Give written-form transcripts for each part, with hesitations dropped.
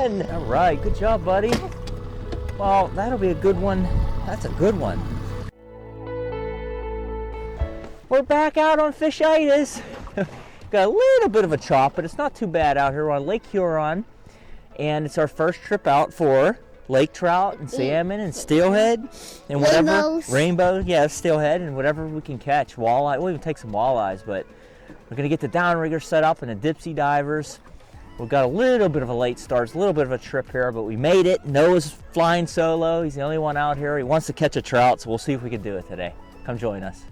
one. All right, good job, buddy. Well, that'll be a good one. That's a good one. We're back out on fish-itis. Got a little bit of a chop, but it's not too bad out here. We're on Lake Huron, and it's our first trip out for lake trout and salmon and steelhead and whatever. Rainbows. Yeah, steelhead and whatever we can catch. Walleye. We'll even take some walleyes, but we're going to get the downrigger set up and the dipsy divers. We've got a little bit of a late start. It's a little bit of a trip here, but we made it. Noah's flying solo. He's the only one out here. He wants to catch a trout, so we'll see if we can do it today. Come join us.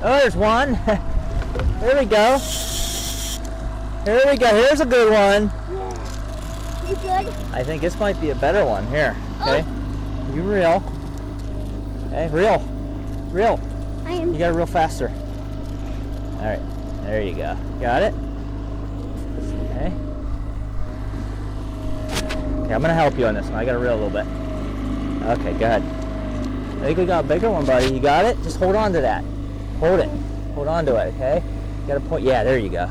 Oh, there's one. There we go. Here we go. Here's a good one. You good? I think this might be a better one. Here. Okay. Oh. You reel. Okay, reel. Reel. I am. You got to reel faster. All right. There you go. Got it? Okay. Okay, I'm going to help you on this one. I got to reel a little bit. Okay, go ahead. I think we got a bigger one, buddy. You got it? Just hold on to that. Hold it. Hold on to it, okay? You got to point. Yeah, there you go.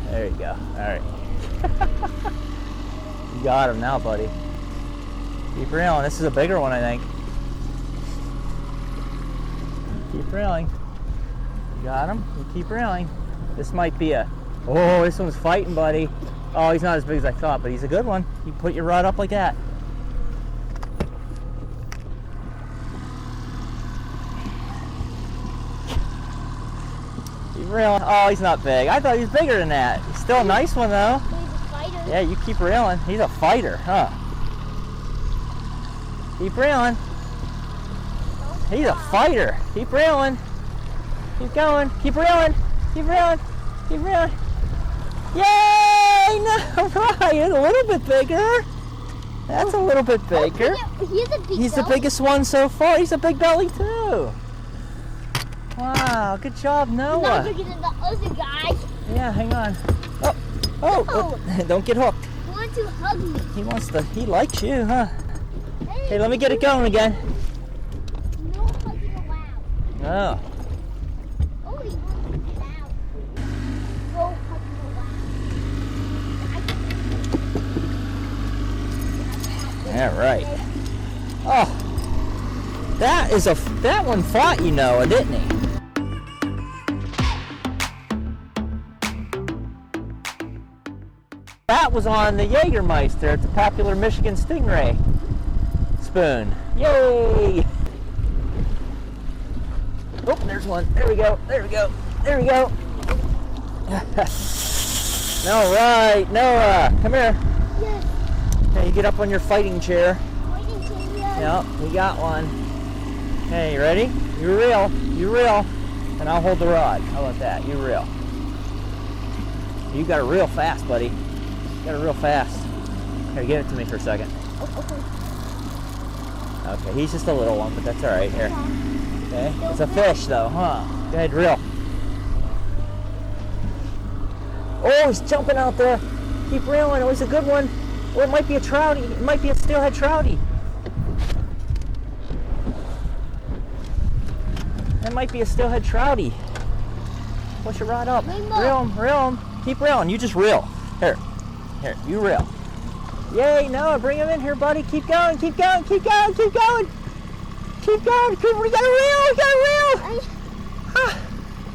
There you go. All right. You got him now, buddy. Keep reeling. This is a bigger one, I think. Keep reeling. You got him? You keep reeling. This might be a... Oh, this one's fighting, buddy. Oh, he's not as big as I thought, but he's a good one. You put your rod up like that. Reeling. Oh, he's not big. I thought he was bigger than that. He's still a nice one, though. He's a fighter. Yeah, you keep reeling. He's a fighter, huh? Keep reeling. He's a fighter. Keep reeling. Keep going. Keep reeling. Keep reeling. Keep reeling. Yay! No, right. It's a little bit bigger. That's a little bit bigger. He's the biggest one so far. He's a big belly, too. Wow, good job, Noah. Not bigger than the other guy. Yeah, hang on. Oh, don't get hooked. He wants to hug me. He likes you, huh? Hey, let me get it going again. No hugging allowed. Oh. Oh, he wants to get out. No hugging allowed. All right. Oh, that one fought you, Noah, didn't he? That was on the Jägermeister. It's a popular Michigan Stingray spoon. Yay! Oh, there's one. There we go. There we go. There we go. All right, Noah, come here. Yes. Hey, you get up on your fighting chair. Fighting chair, yes. Yep, we got one. Hey, you ready? You reel, and I'll hold the rod. How about that? You reel. You got to reel fast, buddy. You got to reel fast. Here, give it to me for a second. Okay, he's just a little one, but that's all right. Here. Okay, it's a fish, though, huh? Go ahead, reel. Oh, he's jumping out there. Keep reeling. Oh, he's a good one. Oh, it might be a trouty. It might be a steelhead trouty. That might be a steelhead trouty. Push your rod up. Reel him. Keep reeling. You just reel. Here, you reel. Yay, Noah, bring him in here, buddy. Keep going. We gotta reel.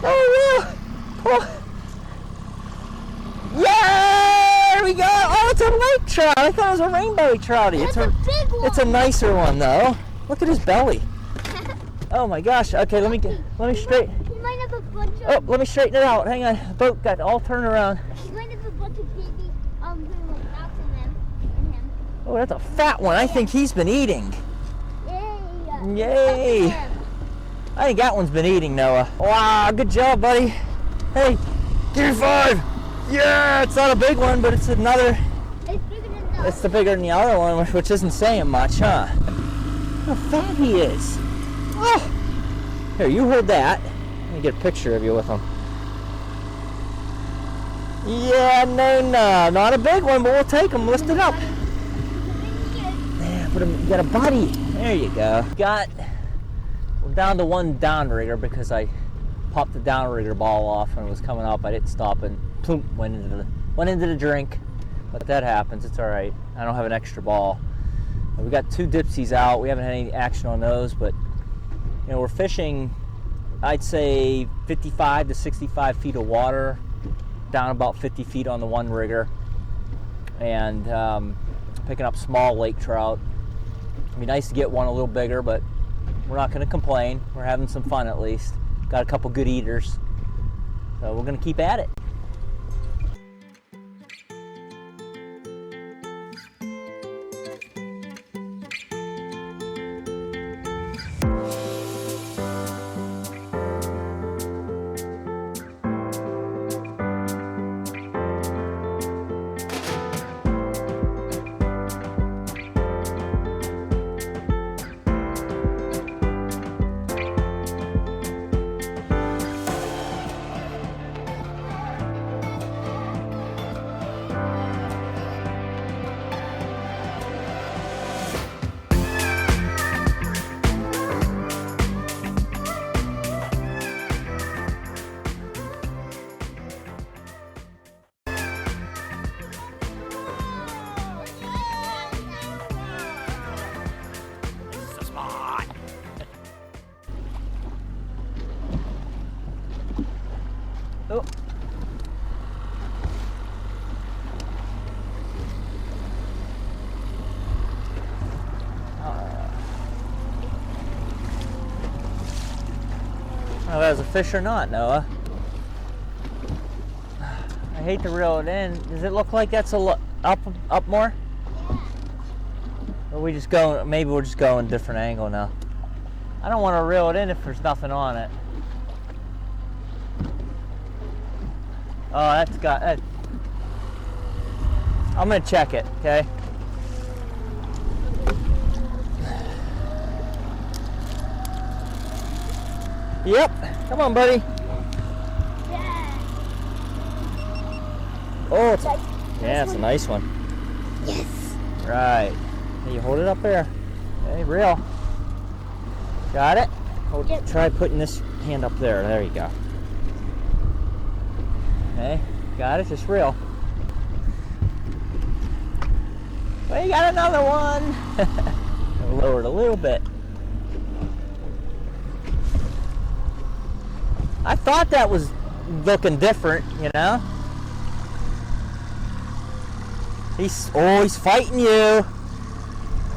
Reel. Pull. Yeah, there we go. Oh, it's a lake trout. I thought it was a rainbow trouty. It's a big one. It's a nicer one, though. Look at his belly. Oh my gosh. Okay, let me straighten. He might have a bunch of. Oh, let me straighten it out. Hang on. The boat got all turned around. He might have a bunch of baby little dots in him. Oh, that's a fat one. I think he's been eating. Yay! Yay! I think that one's been eating, Noah. Wow, good job, buddy. Hey, give me 5. Yeah, it's not a big one, but it's another. It's bigger than the It's the bigger than the other one, which isn't saying much, huh? Look how fat he is. Oh. Here, you hold that. Let me get a picture of you with him. Yeah, no, not a big one, but we'll take him. Lift it up. Yeah, put him. You got a buddy. There you go. We're down to one downrigger because I popped the downrigger ball off when it was coming up. I didn't stop and plump, went into the drink. But that happens. It's all right. I don't have an extra ball. We got 2 dipsies out. We haven't had any action on those, but you know, we're fishing, I'd say 55 to 65 feet of water, down about 50 feet on the one rigger, and picking up small lake trout. It'd be nice to get one a little bigger, but we're not going to complain. We're having some fun at least. Got a couple good eaters, so we're going to keep at it. Oh. Well, that was a fish or not, Noah? I hate to reel it in. Does it look like that's up more? Yeah. Or we just go? Maybe we'll just go in a different angle now. I don't want to reel it in if there's nothing on it. Oh, that's got. I'm gonna check it, okay? Yep. Come on, buddy. Yeah. Oh, it's a nice one. Yes. Right. Hey, you hold it up there. Okay, reel. Got it? Yep. Try putting this hand up there. There you go. Okay, got it, just reel. Well, you got another one. Lower it a little bit. I thought that was looking different, you know? He's fighting you.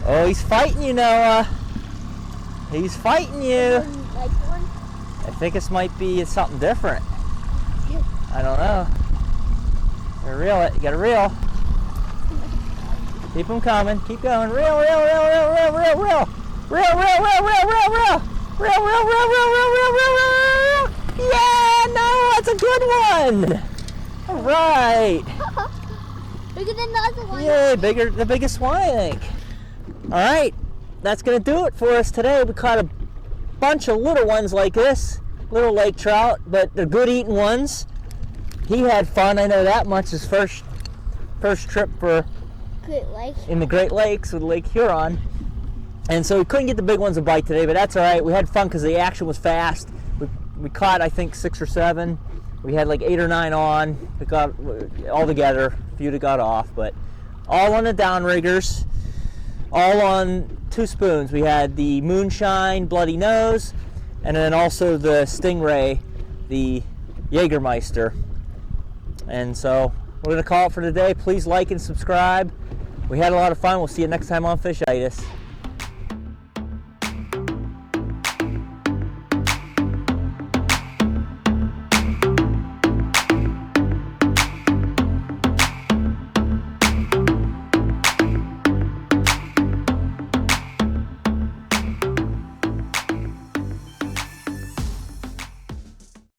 Oh, he's fighting you, Noah. He's fighting you. Like one? I think this might be something different. I don't know. You gotta reel it. You gotta reel. Keep them coming. Keep going. Reel, reel, reel, reel, reel, reel, reel. Reel, reel, reel, reel, reel, reel. Reel, reel, reel, reel, reel, reel, reel, reel. Yeah, no, that's a good one. All right. Bigger than the other one. Yay, the biggest one, I think. All right, that's gonna do it for us today. We caught a bunch of little ones like this, little lake trout, but they're good eating ones. He had fun, I know that much. His first trip in the Great Lakes with Lake Huron. And so we couldn't get the big ones a bite today, but that's all right. We had fun because the action was fast. We caught, I think, 6 or 7. We had like 8 or 9 on. We got all together. A few that got off, but all on the downriggers, all on 2 spoons. We had the Moonshine Bloody Nose, and then also the Stingray, the Jägermeister. And so we're going to call it for today. Please like and subscribe. We had a lot of fun. We'll see you next time on Fish-itis.